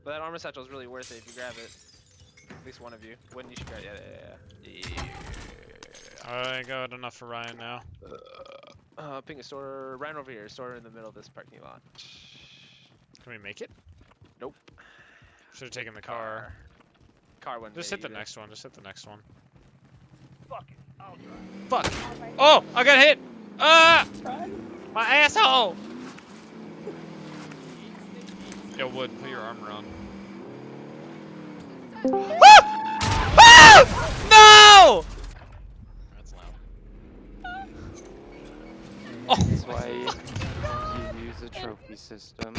But that armor satchel is really worth it if you grab it. At least one of you. When you should grab I got enough for Ryan now. Ping a store. Ryan over here. Store in the middle of this parking lot. Can we make it? Nope. Should have taken the car. Car wouldn't Just make hit it the either. next one. Just hit the next one. Fuck it. I'll drive. Fuck! Oh! I got hit! Ah! My asshole! Yo, Wood, put your armor on. Ah! Ah! No! That's loud. That's why you use a trophy system.